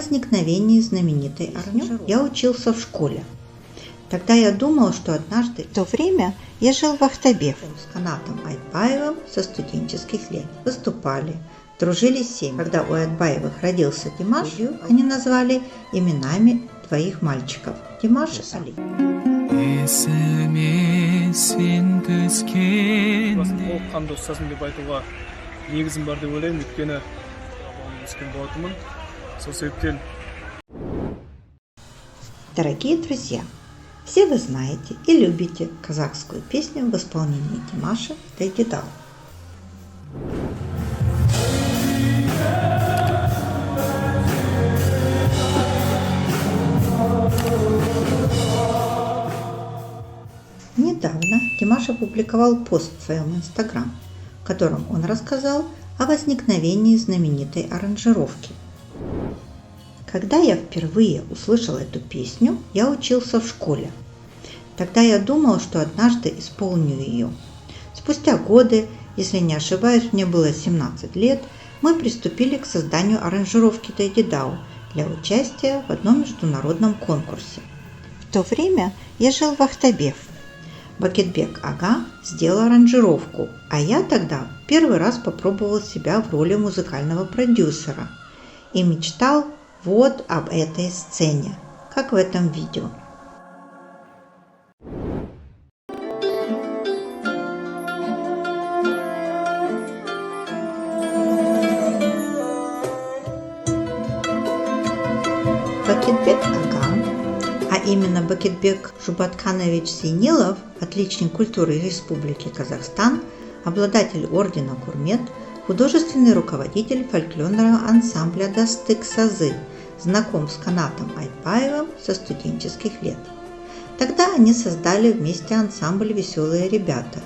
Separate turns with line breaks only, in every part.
возникновении знаменитой аранжировки я учился в школе. Тогда я думал, что однажды... В то время я жил в Ахтабе с Канатом Айтбаевым со студенческих лет. Выступали, дружили с семьей. Когда у Айтбаевых родился Димаш, они назвали именами двоих мальчиков – Димаш и Али. Дорогие друзья, все вы знаете и любите казахскую песню в исполнении Димаша Дайдидау. Недавно Димаш опубликовал пост в своем Инстаграм, в котором он рассказал о возникновении знаменитой аранжировки. Когда я впервые услышал эту песню, я учился в школе. Тогда я думал, что однажды исполню ее. Спустя годы, если не ошибаюсь, мне было 17 лет, мы приступили к созданию аранжировки Дайдидау для участия в одном международном конкурсе. В то время я жил в Ахтабе. Бакетбек Ага сделал аранжировку, а я тогда первый раз попробовал себя в роли музыкального продюсера и мечтал вот об этой сцене, как в этом видео. Бакетбек Ага, а именно Бакетбек Жубатканович Зейнилов, отличник культуры Республики Казахстан, обладатель ордена Курмет, художественный руководитель фольклорного ансамбля Дастык Сазы, знаком с Канатом Айтбаевым со студенческих лет. Тогда они создали вместе ансамбль «Веселые ребята»,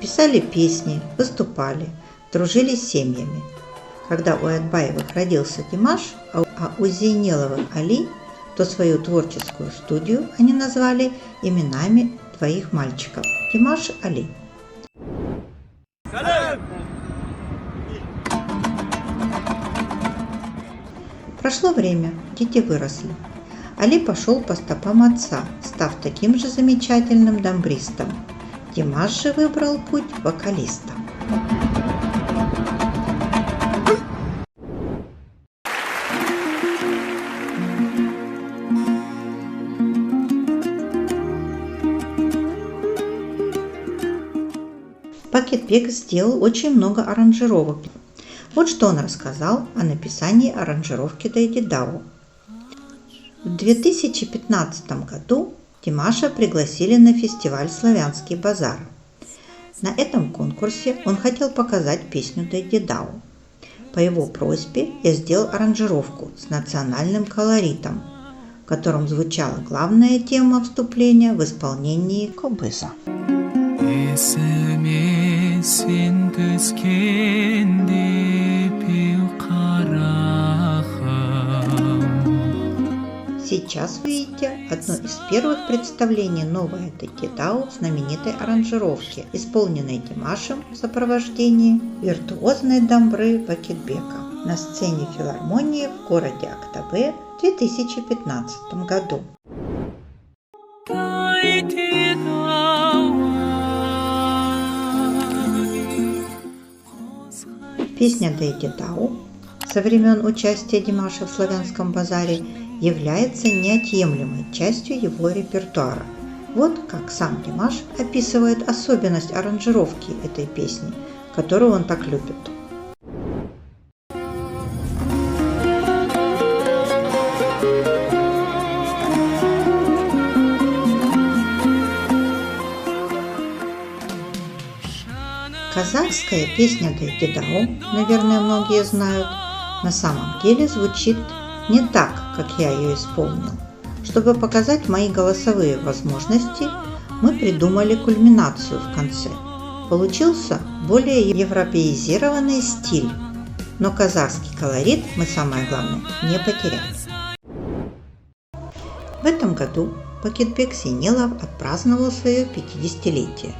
писали песни, выступали, дружили с семьями. Когда у Айтбаевых родился Димаш, а у Зейниловых Али, то свою творческую студию они назвали именами двоих мальчиков – Димаш и Али. Прошло время, дети выросли. Али пошел по стопам отца, став таким же замечательным дамбристом. Димаш же выбрал путь вокалиста. Бакетбек сделал очень много аранжировок. Вот что он рассказал о написании аранжировки Дайдидау. В 2015 году Димаша пригласили на фестиваль «Славянский базар». На этом конкурсе он хотел показать песню Дайдидау. По его просьбе я сделал аранжировку с национальным колоритом, в котором звучала главная тема вступления в исполнении Кобыза. Сейчас вы видите одно из первых представлений новой Дайдидау знаменитой аранжировки, исполненной Димашем в сопровождении виртуозной дамбры Бакетбека на сцене филармонии в городе Актабе в 2015 году. Песня Дайдидау со времен участия Димаша в Славянском базаре является неотъемлемой частью его репертуара. Вот как сам Димаш описывает особенность аранжировки этой песни, которую он так любит. Казахская песня Дайдидау, наверное, многие знают, на самом деле звучит не так, как я ее исполнил. Чтобы показать мои голосовые возможности, мы придумали кульминацию в конце. Получился более европеизированный стиль, но казахский колорит мы, самое главное, не потеряли. В этом году Бакетбек Зейнилов отпраздновал свое 50-летие.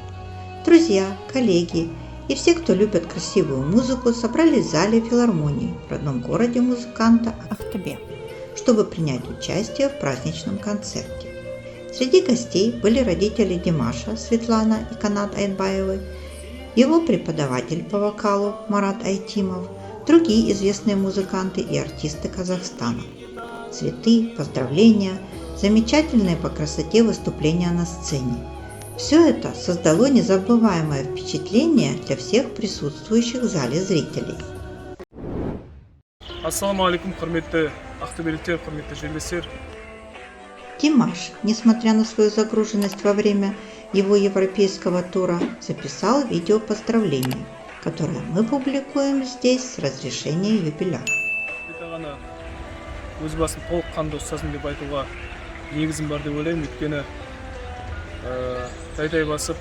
Друзья, коллеги и все, кто любит красивую музыку, собрались в зале филармонии в родном городе музыканта Ахтабе, чтобы принять участие в праздничном концерте. Среди гостей были родители Димаша Светлана и Канат Айтбаевы, его преподаватель по вокалу Марат Айтимов, другие известные музыканты и артисты Казахстана. Цветы, поздравления, замечательные по красоте выступления на сцене. Все это создало незабываемое впечатление для всех присутствующих в зале зрителей.
Ассаламу алейкум, құрметті ақтөбеліктер, құрметті жерлестер.
Димаш, несмотря на свою загруженность во время его европейского тура, записал видео поздравления, которое мы публикуем здесь с разрешения юбиляра.
Өз басым толыққанды ұстазым деп айтуға негізім бар деп ойлаймын, өйткені тай басып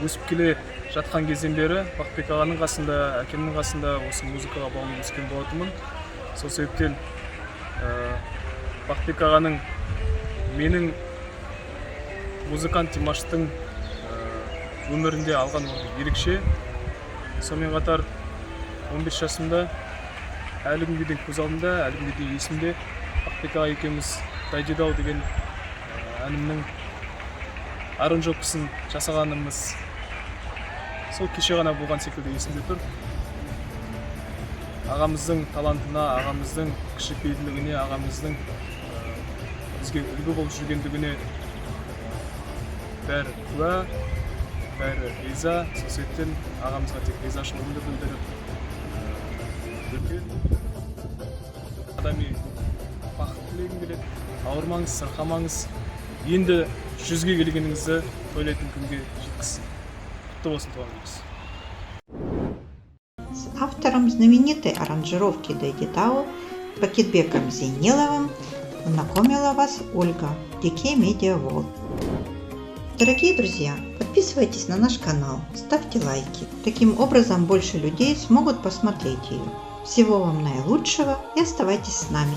өсіп келе жатқан кезден бері Бақытбек ағаның қасында, әкемнің қасында осы музыкаға баулып өскен болатынмын. Сол себептен Бақытбек ағаның менің музыкант Димаштың өмірінде алған орны ерекше. Сонымен қатар 15 жасымда әлі күнге дейін көз алдымда, әлі күнге дейін есімде Бақытбек аға екеуміз Дайдидау деген әнімнің аранжировкасын жасағанымыз сол кеше ғана болған секілді есімде тұр. Ағамыздың талантына, ағамыздың кішіпейілдігіне, ағамыздың бізге үлгі болып жүргендігіне бәрі куә, бәрі риза. Сол себептен ағамызға тек ризашылығымды білдіріп, үлкен адами бақыт тілегім келеді. Ауырмаңыз, сырқамаңыз, енді 100-ге келгеніңізді тойлайтын күнге жеткізсін. Құтты болсын туғаныңыз.
С автором знаменитой аранжировки Дайдидау Бакетбеком Зейнеловым знакомила вас Ольга, DK Media World. Дорогие друзья, подписывайтесь на наш канал, ставьте лайки. Таким образом больше людей смогут посмотреть ее. Всего вам наилучшего и оставайтесь с нами.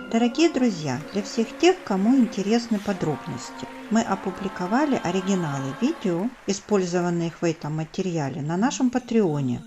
Дорогие друзья, для всех тех, кому интересны подробности, мы опубликовали оригиналы видео, использованных в этом материале, на нашем Патреоне.